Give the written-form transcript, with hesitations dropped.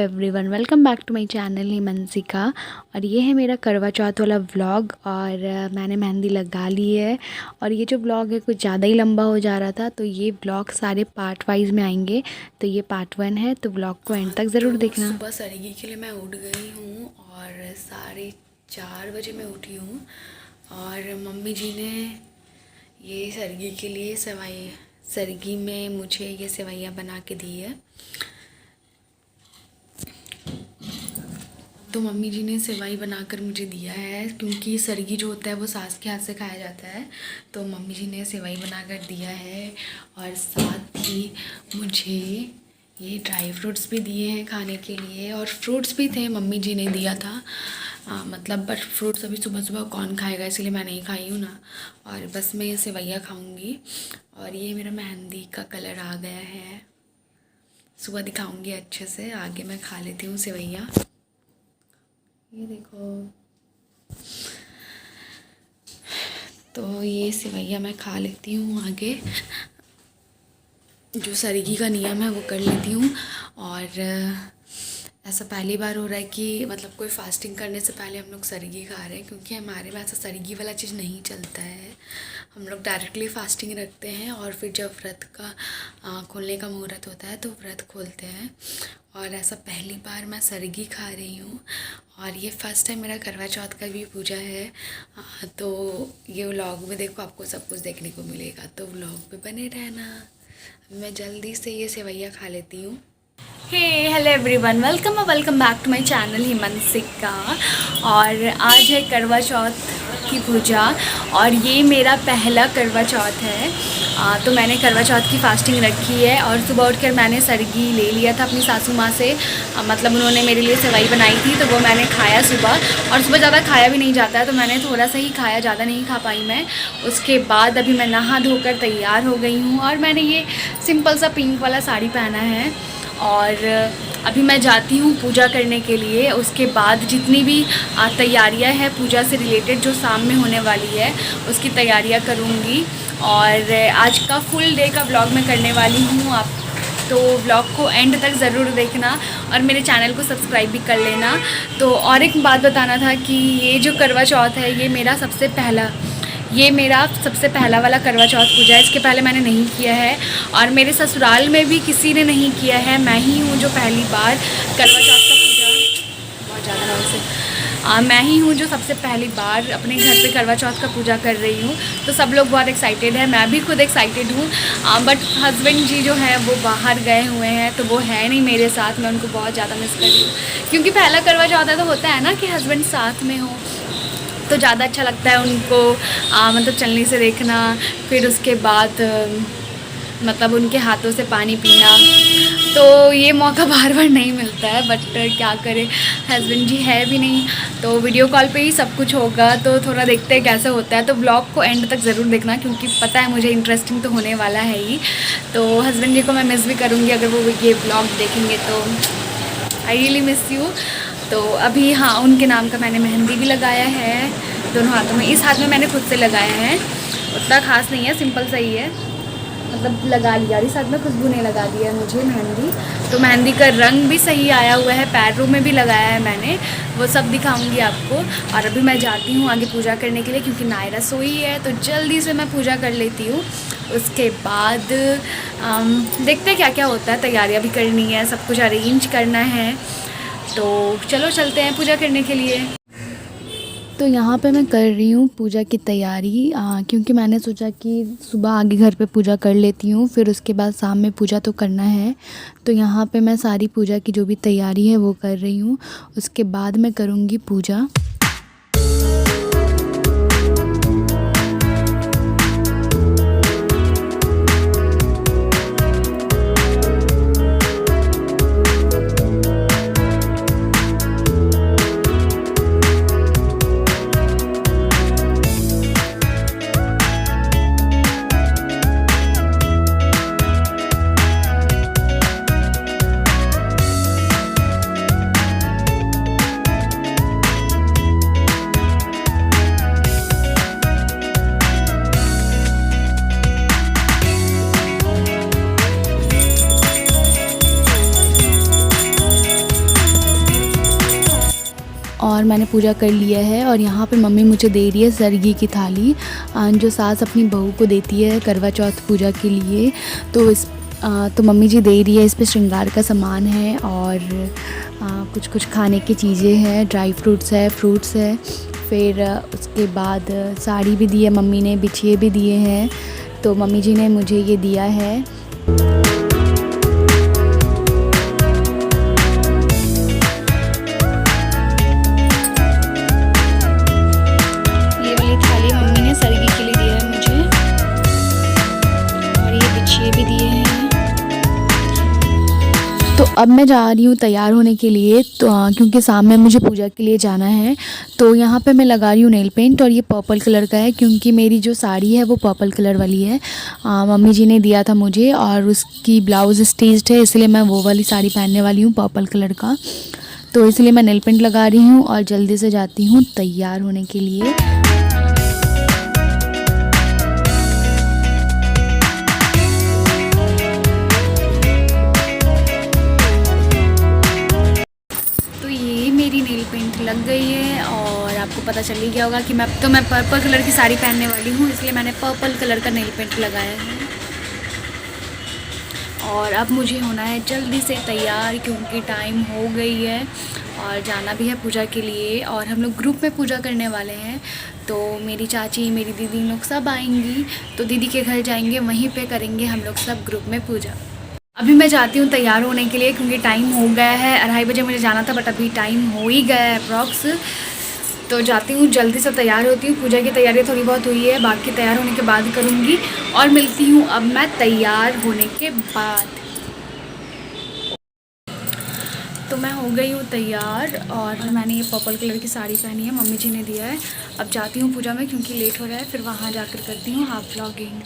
Everyone, welcome back to my channel Himanshika. और ये है मेरा करवा चौथ वाला व्लॉग। और मैंने मेहंदी लगा ली है। और ये जो व्लॉग है कुछ ज़्यादा ही लंबा हो जा रहा था, तो ये व्लॉग सारे पार्ट वाइज में आएंगे। तो ये पार्ट 1 है, तो व्लॉग को एंड तक ज़रूर देखना। सुबह सरगी के लिए मैं उठ गई हूँ और 4:30 बजे मैं उठी हूँ। और मम्मी जी ने ये सरगी के लिए सरगी में मुझे ये सेवैयाँ बना के दी है। तो मम्मी जी ने सेवई बनाकर मुझे दिया है, क्योंकि सरगी जो होता है वो सास के हाथ से खाया जाता है। तो मम्मी जी ने सेवई बनाकर दिया है। और साथ ही मुझे ये ड्राई फ्रूट्स भी दिए हैं खाने के लिए, और फ्रूट्स भी थे, मम्मी जी ने दिया था। मतलब बट फ्रूट्स अभी सुबह सुबह कौन खाएगा, इसलिए मैं नहीं खाई हूँ ना। और बस मैं ये सेवैयाँ खाऊँगी। और ये मेरा मेहंदी का कलर आ गया है, सुबह दिखाऊँगी अच्छे से। आगे मैं खा लेती हूँ सेवैयाँ। ये देखो, तो ये सेवैयाँ मैं खा लेती हूँ आगे। जो सरगी का नियम है वो कर लेती हूँ। और ऐसा पहली बार हो रहा है कि मतलब कोई फास्टिंग करने से पहले हम लोग सरगी खा रहे हैं, क्योंकि हमारे में ऐसा सरगी वाला चीज़ नहीं चलता है। हम लोग डायरेक्टली फास्टिंग रखते हैं और फिर जब व्रत का खोलने का मुहूर्त होता है तो व्रत खोलते हैं। और ऐसा पहली बार मैं सरगी खा रही हूँ। और ये फर्स्ट टाइम मेरा करवा चौथ का भी पूजा है। तो ये व्लॉग में देखो, आपको सब कुछ देखने को मिलेगा, तो व्लॉग पे बने रहना। मैं जल्दी से ये सेवैयाँ खा लेती हूँ। Hey hello everyone, welcome back to my channel Himanshika. और आज है करवा चौथ की पूजा, और ये मेरा पहला करवा चौथ है। तो मैंने करवा चौथ की फास्टिंग रखी है। और सुबह उठकर मैंने सरगी ले लिया था अपनी सासू माँ से। मतलब उन्होंने मेरे लिए सेवई बनाई थी, तो वो मैंने खाया सुबह। और सुबह ज़्यादा खाया भी नहीं जाता है, तो मैंने थोड़ा सा ही खाया, ज़्यादा नहीं खा पाई मैं। उसके बाद अभी मैं नहा धोकर तैयार हो गई हूँ। और मैंने ये सिंपल सा पिंक वाला साड़ी पहना है। और अभी मैं जाती हूँ पूजा करने के लिए। उसके बाद जितनी भी तैयारियां हैं पूजा से रिलेटेड जो शाम में होने वाली है, उसकी तैयारियां करूँगी। और आज का फुल डे का व्लॉग मैं करने वाली हूँ। आप तो व्लॉग को एंड तक ज़रूर देखना और मेरे चैनल को सब्सक्राइब भी कर लेना। तो और एक बात बताना था कि ये जो करवा चौथ है, ये मेरा सबसे पहला वाला करवा चौथ पूजा है। इसके पहले मैंने नहीं किया है, और मेरे ससुराल में भी किसी ने नहीं किया है। मैं ही हूँ जो पहली बार करवा चौथ का पूजा, बहुत ज़्यादा नॉइस है, मैं ही हूँ जो सबसे पहली बार अपने घर पे करवा चौथ का पूजा कर रही हूँ। तो सब लोग बहुत एक्साइटेड है, मैं भी खुद एक्साइटेड हूँ। बट हस्बैंड जी जो हैं वो बाहर गए हुए हैं, तो वो है नहीं मेरे साथ। मैं उनको बहुत ज़्यादा मिस कर रही हूँ, क्योंकि पहला करवा चौथ है तो होता है ना कि हस्बैंड साथ में हो, तो ज़्यादा अच्छा लगता है उनको मतलब चलने से देखना। फिर उसके बाद मतलब उनके हाथों से पानी पीना, तो ये मौका बार बार नहीं मिलता है। बट क्या करें, हस्बैंड जी है भी नहीं, तो वीडियो कॉल पे ही सब कुछ होगा। तो थोड़ा देखते हैं कैसे होता है। तो ब्लॉग को एंड तक ज़रूर देखना, क्योंकि पता है मुझे इंटरेस्टिंग तो होने वाला है ही। तो हस्बैंड जी को मैं मिस भी करूँगी अगर वो ये ब्लॉग देखेंगे, तो आई रियली मिस यू। तो अभी हाँ, उनके नाम का मैंने मेहंदी भी लगाया है दोनों हाथों में। इस हाथ में मैंने खुद से लगाया है, उतना ख़ास नहीं है, सिंपल सा ही है, मतलब लगा लिया। इस हाथ में खुशबू ने लगा दिया है मुझे मेहंदी। तो मेहंदी का रंग भी सही आया हुआ है, पैरों में भी लगाया है मैंने, वो सब दिखाऊंगी आपको। और अभी मैं जाती हूँ आगे पूजा करने के लिए, क्योंकि नायरा सोई है, तो जल्दी से मैं पूजा कर लेती हूँ। उसके बाद देखते हैं क्या क्या होता है। तैयारियाँ भी करनी है, सब कुछ अरेंज करना है। तो चलो चलते हैं पूजा करने के लिए। तो यहाँ पे मैं कर रही हूँ पूजा की तैयारी, क्योंकि मैंने सोचा कि सुबह आगे घर पे पूजा कर लेती हूँ, फिर उसके बाद शाम में पूजा तो करना है। तो यहाँ पे मैं सारी पूजा की जो भी तैयारी है वो कर रही हूँ। उसके बाद मैं करूँगी पूजा। मैंने पूजा कर लिया है। और यहाँ पे मम्मी मुझे दे रही है सरगी की थाली, जो सास अपनी बहू को देती है करवा चौथ पूजा के लिए। तो मम्मी जी दे रही है। इस पे श्रृंगार का सामान है और कुछ कुछ खाने की चीज़ें हैं, ड्राई फ्रूट्स है, फ्रूट्स है। फिर उसके बाद साड़ी भी दी है मम्मी ने, बिछिए भी दिए हैं। तो मम्मी जी ने मुझे ये दिया है। ये वाली थाली मम्मी ने सरगी के लिए दिया है मुझे, और ये बिछिए भी दिए हैं। तो अब मैं जा रही हूँ तैयार होने के लिए, तो क्योंकि शाम में मुझे पूजा के लिए जाना है। तो यहाँ पे मैं लगा रही हूँ नेल पेंट, और ये पर्पल कलर का है क्योंकि मेरी जो साड़ी है वो पर्पल कलर वाली है। मम्मी जी ने दिया था मुझे, और उसकी ब्लाउज़ स्टिच्ड है, इसलिए मैं वो वाली साड़ी पहनने वाली हूँ पर्पल कलर का। तो इसलिए मैं नेल पेंट लगा रही हूँ और जल्दी से जाती हूँ तैयार होने के लिए। मेरी नेल पेंट लग गई है, और आपको पता चल ही गया होगा कि मैं पर्पल कलर की साड़ी पहनने वाली हूँ, इसलिए मैंने पर्पल कलर का नेल पेंट लगाया है। और अब मुझे होना है जल्दी से तैयार, क्योंकि टाइम हो गई है और जाना भी है पूजा के लिए। और हम लोग ग्रुप में पूजा करने वाले हैं, तो मेरी चाची, मेरी दीदी लोग सब आएंगी, तो दीदी के घर जाएंगे, वहीं पे करेंगे हम लोग सब ग्रुप में पूजा। अभी मैं जाती हूँ तैयार होने के लिए, क्योंकि टाइम हो गया है, 2:30 बजे मुझे जाना था, बट अभी टाइम हो ही गया है अप्रॉक्स। तो जाती हूँ, जल्दी से तैयार होती हूँ। पूजा की तैयारी थोड़ी बहुत हुई है, बाकी तैयार होने के बाद करूँगी, और मिलती हूँ अब मैं तैयार होने के बाद। तो मैं हो गई हूँ तैयार, और मैंने ये पर्पल कलर की साड़ी पहनी है, मम्मी जी ने दिया है। अब जाती हूँ पूजा में, क्योंकि लेट हो रहा है, फिर वहाँ जाकर करती हूँ हाफ व्लॉगिंग।